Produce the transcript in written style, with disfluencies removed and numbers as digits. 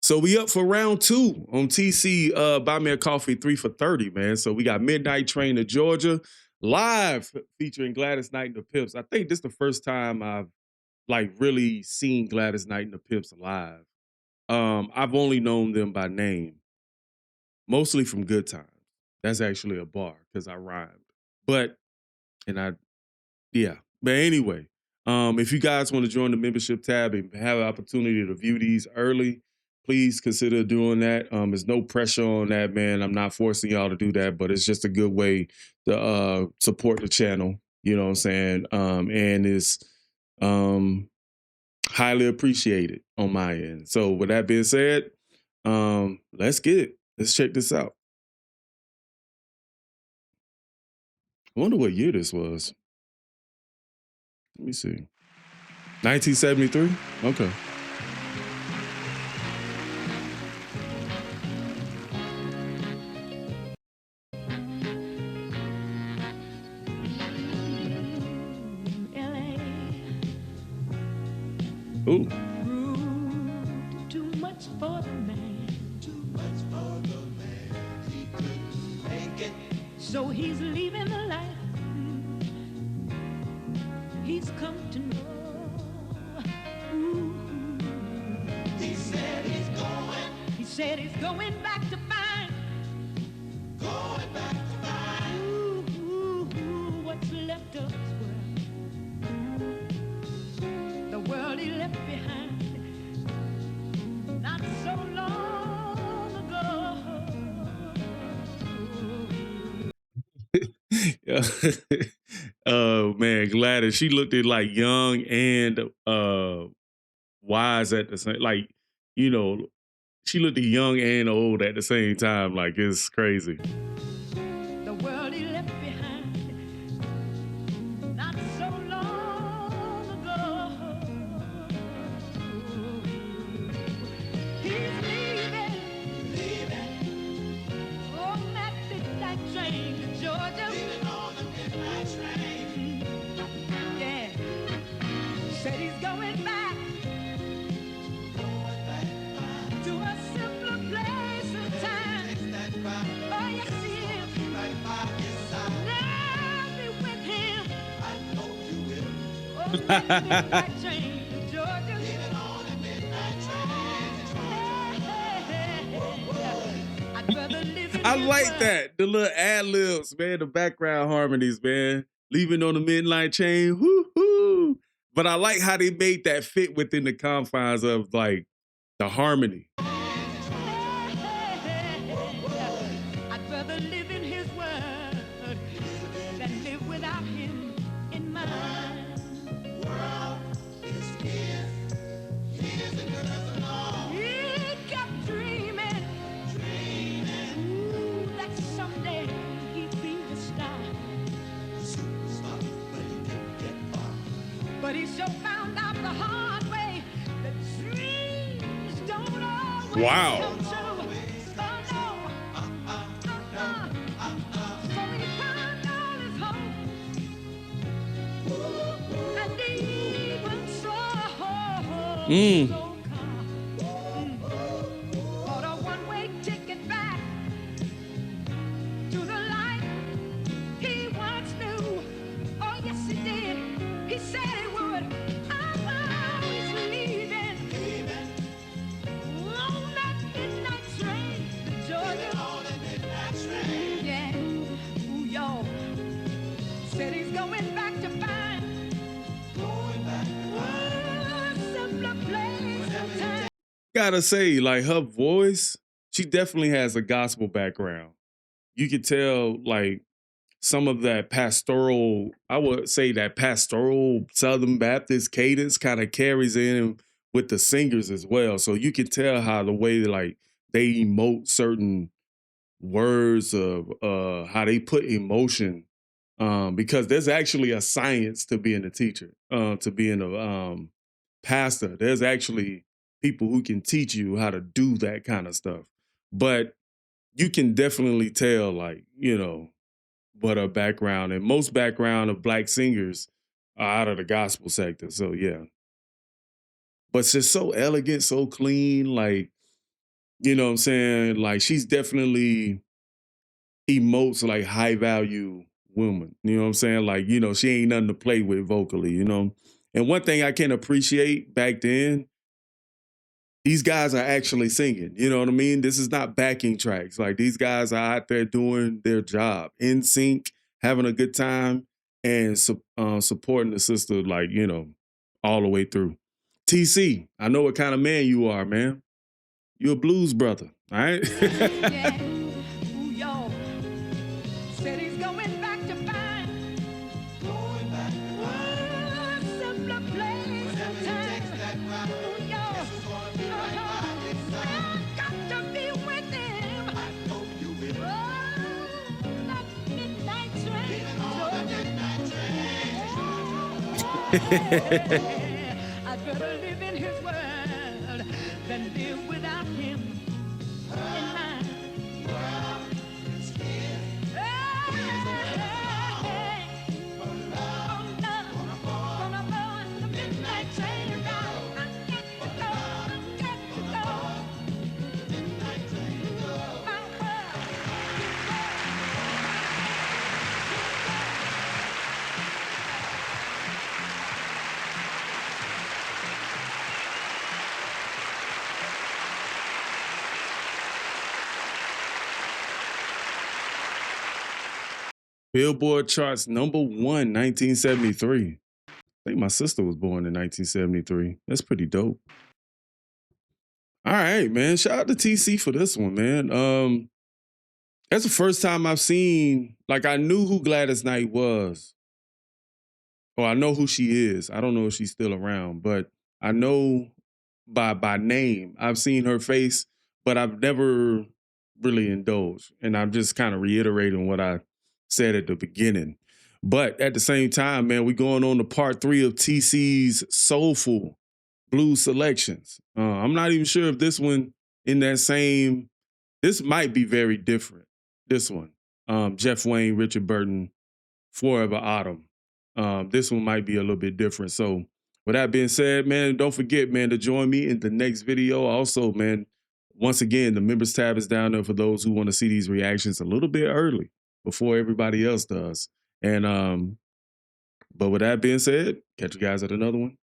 So we up for round two on TC Buy Me a Coffee 3 for 30, man. So we got Midnight Train to Georgia live featuring Gladys Knight and the Pips. I think this is the first time I've like really seen Gladys Knight and the Pips live. I've only known them by name, mostly from Good Times. That's actually a bar because I rhymed. But and I yeah. But anyway, if you guys want to join the membership tab and have an opportunity to view these early, please consider doing that. There's no pressure on that, man. I'm not forcing y'all to do that, but it's just a good way to support the channel. You know what I'm saying? And it's highly appreciated on my end. So with that being said, let's get it. Let's check this out. I wonder what year this was. Let me see. 1973? Okay. Ooh. Too much for the man. Too much for the man. He couldn't make it. So he's leaving the life he's come to know. Ooh. He said he's going. He said he's going back to find. Going back to find. What's left of his world. The world he left behind. Not so long ago. Oh man, Gladys, she looked at like young and wise at the same, like, you know, she looked at young and old at the same time. Like, it's crazy. The world he left behind. Not so long ago. He's leaving. On that midnight train to Georgia. Leaving on the midnight train. Yeah. Said he's going back. To a simpler place and time. Oh, yes, he is. Right by his side. Now be with him. I know you will. Oh, that midnight train to Georgia. Leaving on the midnight train to Georgia. I'd rather live in I his like world. that. The little ad-libs, man, the background harmonies, man. Leaving on the midnight chain, whoo-hoo. But I like how they made that fit within the confines of like the harmony. I'd rather live in his world than live without him in mine. World is his, and yours alone. He kept dreaming, ooh, that someday he'd be the star. Superstar, but he didn't get far. But he sure found out the hard way that dreams don't always Wow. come true. So he found all his hope, and even so bought a one-way ticket back to the life he once knew. Oh, yes, he did. He said he would. I'm always leaving on that midnight train to Georgia. Yeah. Ooh, y'all. Said he's going back to find. A simpler place and time. Gotta say, like her voice, she definitely has a gospel background. You could tell like some of that pastoral, I would say that pastoral Southern Baptist cadence kind of carries in with the singers as well. So you can tell how the way like they emote certain words of how they put emotion, because there's actually a science to being a teacher, to being a pastor. There's actually people who can teach you how to do that kind of stuff. But you can definitely tell, like, you know, what her background, and most background of Black singers are out of the gospel sector. So yeah. But it's just so elegant, so clean, like You know what I'm saying? Like she's definitely emotes like high value woman. You know what I'm saying? Like, you know, she ain't nothing to play with vocally, you know. And one thing I can appreciate back then, these guys are actually singing. You know what I mean? This is not backing tracks. Like these guys are out there doing their job in sync, having a good time, and supporting the sister, like, you know, all the way through. TC, I know what kind of man you are, man. You're a blues brother, all right? Yeah. Ooh, y'all. Said he's going back to find. Going back to find. A simpler place. Whenever he takes that ride. Ooh, y'all. This is gonna be right by his side. I've got to be with him. I know you will. Oh, that midnight train. Even on the midnight train. I'd better live in his world than live without him. Billboard charts #1, 1973. I think my sister was born in 1973. That's pretty dope. All right, man. Shout out to TC for this one, man. That's the first time I've seen, like, I knew who Gladys Knight was. Or I know who she is. I don't know if she's still around, but I know by name. I've seen her face, but I've never really indulged. And I'm just kind of reiterating what I said at the beginning. But at the same time, man, we're going on to part 3 of TC's Soulful Blues selections. I'm not even sure if this one in that same, this might be very different. This one, Jeff Wayne, Richard Burton, Forever Autumn. This one might be a little bit different. So with that being said, man, don't forget, man, to join me in the next video. Also, man, once again, the members tab is down there for those who want to see these reactions a little bit early before everybody else does. And but with that being said, catch you guys at another one.